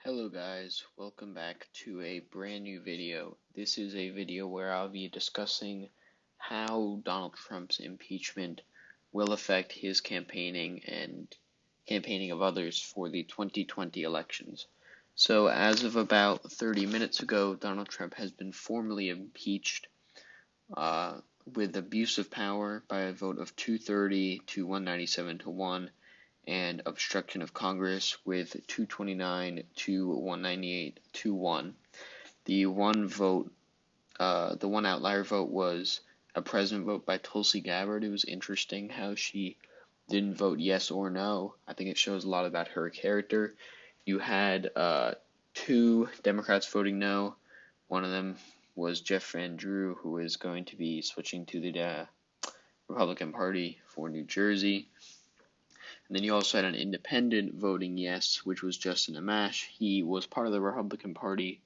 Hello guys, welcome back to a brand new video. This is a video where I'll be discussing how Donald Trump's impeachment will affect his campaigning and campaigning of others for the 2020 elections. So as of about 30 minutes ago, Donald Trump has been formally impeached uh, with abuse of power by a vote of 230 to 197 to 1, and obstruction of Congress with 229 to 198 to 1. The one outlier vote was a president vote by Tulsi Gabbard. It was interesting how she didn't vote yes or no. I think it shows a lot about her character. You had two Democrats voting no. One of them was Jeff Van Drew, who is going to be switching to the Republican Party for New Jersey. And then you also had an independent voting yes, which was Justin Amash. He was part of the Republican Party,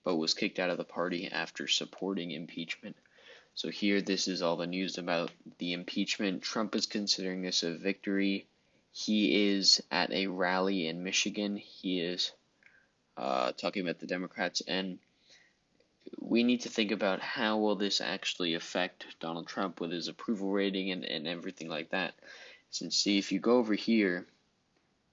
but was kicked out of the party after supporting impeachment. So here, this is all the news about the impeachment. Trump is considering this a victory. He is at a rally in Michigan. He is talking about the Democrats, and we need to think about how will this actually affect Donald Trump with his approval rating and everything like that. Since, see, if you go over here,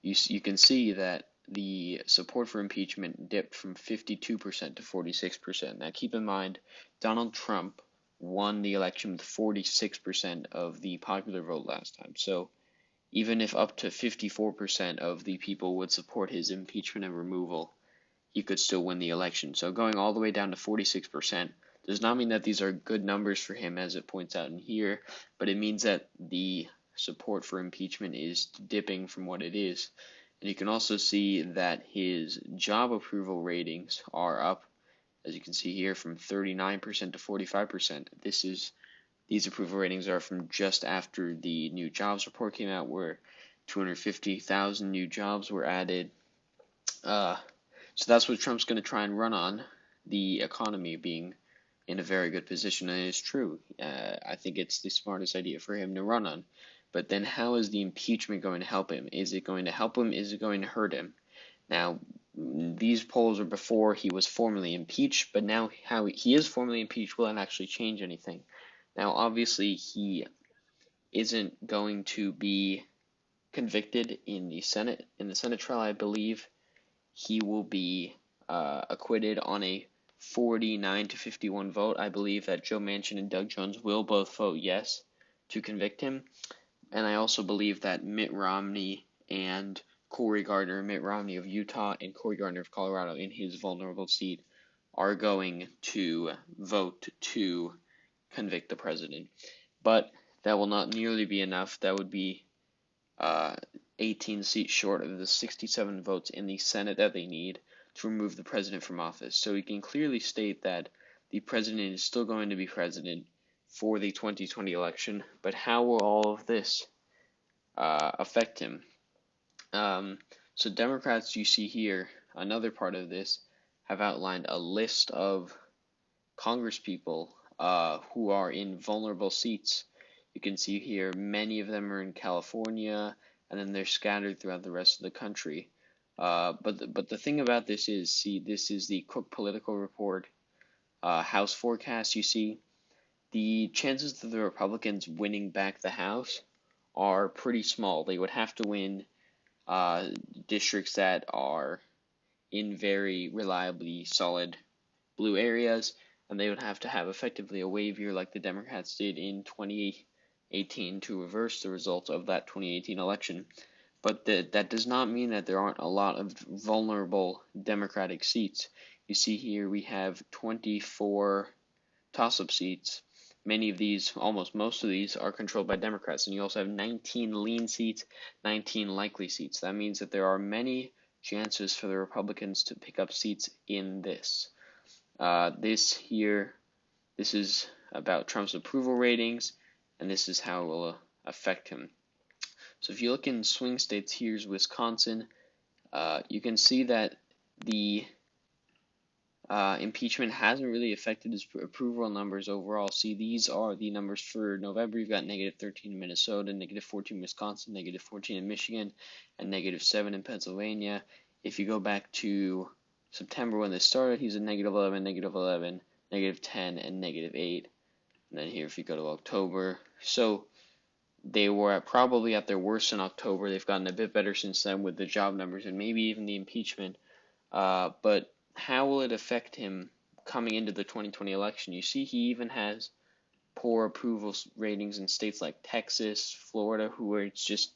you can see that the support for impeachment dipped from 52% to 46%. Now, keep in mind, Donald Trump won the election with 46% of the popular vote last time. So, even if up to 54% of the people would support his impeachment and removal, he could still win the election. So, going all the way down to 46% does not mean that these are good numbers for him, as it points out in here, but it means that the support for impeachment is dipping from what it is. And you can also see that his job approval ratings are up, as you can see here, from 39% to 45%. These approval ratings are from just after the new jobs report came out, where 250,000 new jobs were added. So that's what Trump's going to try and run on, the economy being in a very good position, and it's true. I think it's the smartest idea for him to run on. But then how is the impeachment going to help him? Is it going to help him? Is it going to hurt him? Now, these polls are before he was formally impeached, but now how he is formally impeached, will it actually change anything? Now, obviously, he isn't going to be convicted in the Senate. In the Senate trial, I believe he will be acquitted on a 49 to 51 vote. I believe that Joe Manchin and Doug Jones will both vote yes to convict him. And I also believe that Mitt Romney and Cory Gardner, Mitt Romney of Utah and Cory Gardner of Colorado in his vulnerable seat, are going to vote to convict the president. But that will not nearly be enough. That would be 18 seats short of the 67 votes in the Senate that they need to remove the president from office. So he can clearly state that the president is still going to be president for the 2020 election, but how will all of this affect him? So Democrats, you see here, another part of this, have outlined a list of congresspeople who are in vulnerable seats. You can see here many of them are in California, and then they're scattered throughout the rest of the country. But the thing about this is, see, this is the Cook Political Report House forecast. You see, the chances of the Republicans winning back the House are pretty small. They would have to win districts that are in very reliably solid blue areas, and they would have to have effectively a wave year like the Democrats did in 2018 to reverse the result of that 2018 election. But that does not mean that there aren't a lot of vulnerable Democratic seats. You see here we have 24 toss-up seats. Many of these, almost most of these, are controlled by Democrats. And you also have 19 lean seats, 19 likely seats. That means that there are many chances for the Republicans to pick up seats in this. This is about Trump's approval ratings, and this is how it will affect him. So if you look in swing states, here's Wisconsin. You can see that the impeachment hasn't really affected his approval numbers overall. See, these are the numbers for November. You've got -13 in Minnesota, -14 in Wisconsin, -14 in Michigan, and -7 in Pennsylvania. if you go back to September when this started, he's a -11, -11, -10, and -8. And then here, if you go to October, so they were probably at their worst in October. They've gotten a bit better since then with the job numbers and maybe even the impeachment. But how will it affect him coming into the 2020 election? You see, he even has poor approval ratings in states like Texas, Florida, where it's just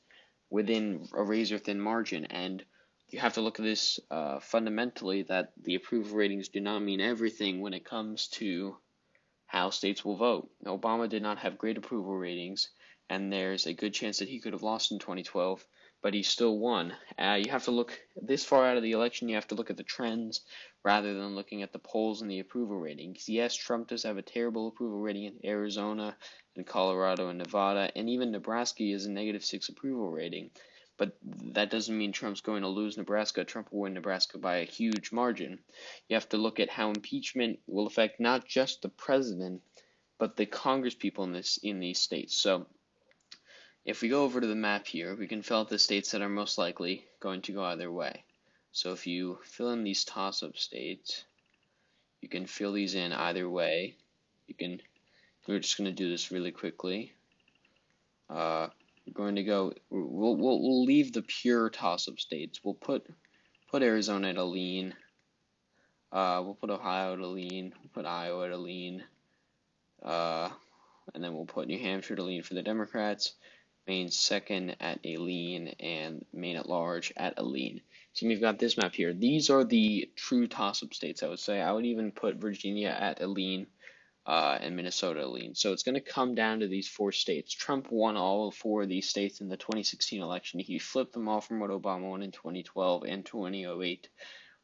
within a razor-thin margin. And you have to look at this fundamentally, that the approval ratings do not mean everything when it comes to how states will vote. Obama did not have great approval ratings, and there's a good chance that he could have lost in 2012, but he still won. You have to look this far out of the election, you have to look at the trends rather than looking at the polls and the approval ratings. Yes, Trump does have a terrible approval rating in Arizona and Colorado and Nevada, and even Nebraska is a -6 approval rating. But that doesn't mean Trump's going to lose Nebraska. Trump will win Nebraska by a huge margin. You have to look at how impeachment will affect not just the president, but the Congress people in these states. So if we go over to the map here, we can fill out the states that are most likely going to go either way. So if you fill in these toss-up states, you can fill these in either way. We're just going to do this really quickly. We're going to go, we'll leave the pure toss-up states. We'll put Arizona at a lean. We'll put Ohio at a lean. We'll put Iowa at a lean. And then we'll put New Hampshire at a lean for the Democrats. Maine second at a lean, and Maine at large at a lean. So we've got this map here. These are the true toss-up states, I would say. I would even put Virginia at a lean. And Minnesota lean. So it's going to come down to these 4 states. Trump won all 4 of these states in the 2016 election. He flipped them all from what Obama won in 2012 and 2008,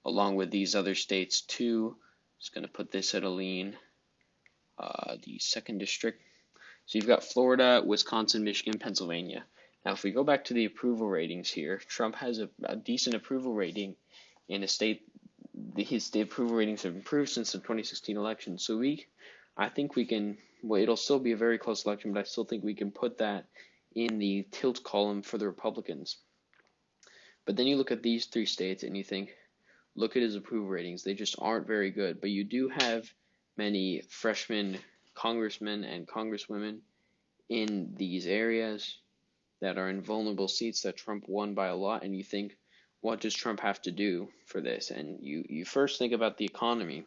along with these other states too. Just going to put this at a lean. The 2nd district. So you've got Florida, Wisconsin, Michigan, Pennsylvania. Now if we go back to the approval ratings here, Trump has a decent approval rating in a state. The approval ratings have improved since the 2016 election. So I think we can, well, it'll still be a very close election, but I still think we can put that in the tilt column for the Republicans. But then you look at these 3 states and you think, look at his approval ratings. They just aren't very good. But you do have many freshman congressmen and congresswomen in these areas that are in vulnerable seats that Trump won by a lot. And you think, what does Trump have to do for this? And you first think about the economy.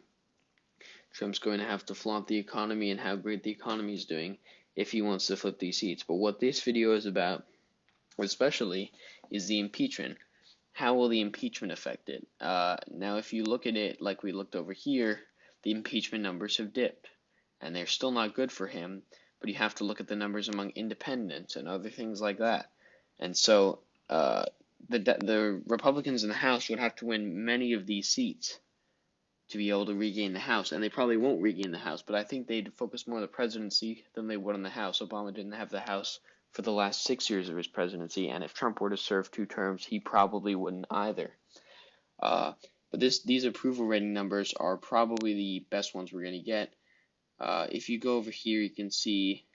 Trump's going to have to flaunt the economy and how great the economy is doing if he wants to flip these seats. But what this video is about, especially, is the impeachment. How will the impeachment affect it? Now, if you look at it like we looked over here, the impeachment numbers have dipped, and they're still not good for him, but you have to look at the numbers among independents and other things like that. And so the Republicans in the House would have to win many of these seats to be able to regain the House, and they probably won't regain the House, but I think they'd focus more on the presidency than they would on the House. Obama didn't have the House for the last 6 years of his presidency, and if Trump were to serve 2 terms, he probably wouldn't either. But these approval rating numbers are probably the best ones we're going to get. If you go over here, you can see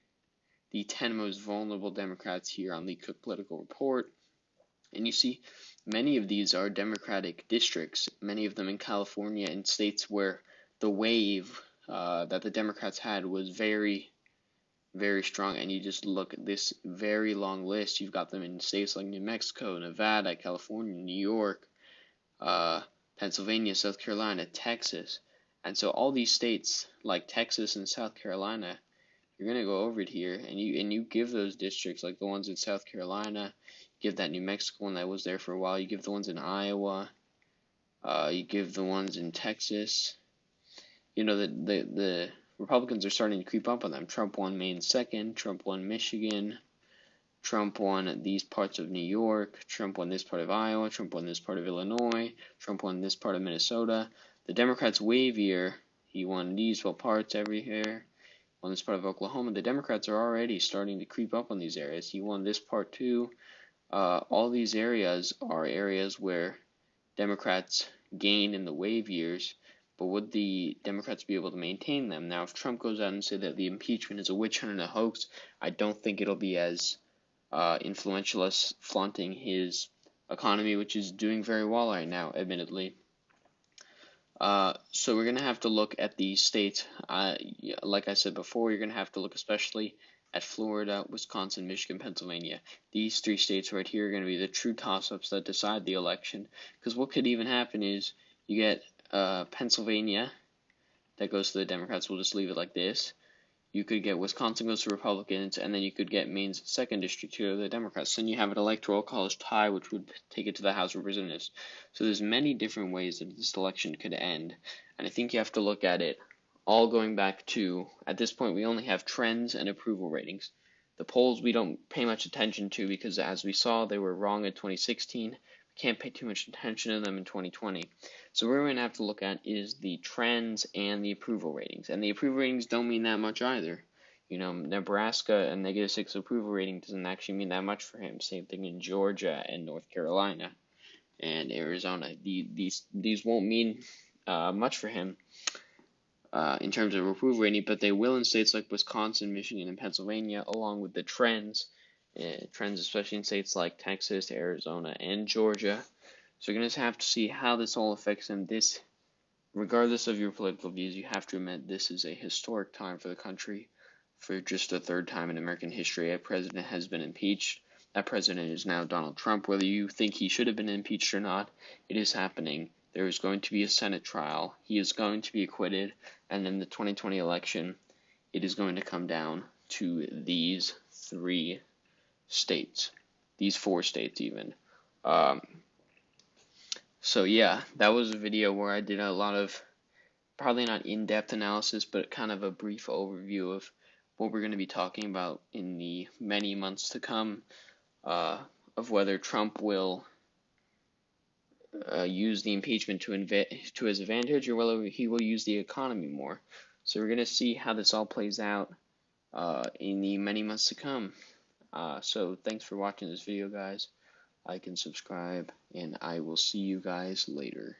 the 10 most vulnerable Democrats here on the Cook Political Report, and you see many of these are Democratic districts, many of them in California and states where the wave that the Democrats had was very, very strong. And you just look at this very long list. You've got them in states like New Mexico, Nevada, California, New York, Pennsylvania, South Carolina, Texas. And so all these states like Texas and South Carolina, you're going to go over it here, and you give those districts, like the ones in South Carolina, give that New Mexico one that was there for a while, you give the ones in Iowa, you give the ones in Texas. You know, the Republicans are starting to creep up on them. Trump won Maine second, Trump won Michigan, Trump won these parts of New York, Trump won this part of Iowa, Trump won this part of Illinois, Trump won this part of Minnesota. The Democrats' wave year, he won these parts everywhere. On this part of Oklahoma, the Democrats are already starting to creep up on these areas. He won this part too. All these areas are areas where Democrats gained in the wave years, but would the Democrats be able to maintain them? Now, if Trump goes out and says that the impeachment is a witch hunt and a hoax, I don't think it'll be as influential as flaunting his economy, which is doing very well right now, admittedly. So we're going to have to look at the states. Like I said before, you're going to have to look especially at Florida, Wisconsin, Michigan, Pennsylvania. These three states right here are going to be the true toss-ups that decide the election. Because what could even happen is you get Pennsylvania that goes to the Democrats. We'll just leave it like this. You could get Wisconsin goes to Republicans, and then you could get Maine's 2nd district to the Democrats. Then you have an electoral college tie, which would take it to the House of Representatives. So there's many different ways that this election could end, and I think you have to look at it all going back to, at this point, we only have trends and approval ratings. The polls we don't pay much attention to because, as we saw, they were wrong in 2016. We can't pay too much attention to them in 2020. So what we're going to have to look at is the trends and the approval ratings. And the approval ratings don't mean that much either. You know, Nebraska, a -6 approval rating doesn't actually mean that much for him. Same thing in Georgia and North Carolina and Arizona. These won't mean much for him in terms of approval rating, but they will in states like Wisconsin, Michigan, and Pennsylvania, along with the trends. Trends especially in states like Texas, Arizona, and Georgia. So you're going to have to see how this all affects him. This, regardless of your political views, you have to admit this is a historic time for the country. For just the third time in American history, a president has been impeached. That president is now Donald Trump. Whether you think he should have been impeached or not, it is happening. There is going to be a Senate trial. He is going to be acquitted. And in the 2020 election, it is going to come down to these 3 states. These 4 states, even. So yeah, that was a video where I did a lot of, probably not in-depth analysis, but kind of a brief overview of what we're going to be talking about in the many months to come, of whether Trump will use the impeachment to his advantage, or whether he will use the economy more. So we're going to see how this all plays out in the many months to come. So thanks for watching this video, guys. Like and subscribe, and I will see you guys later.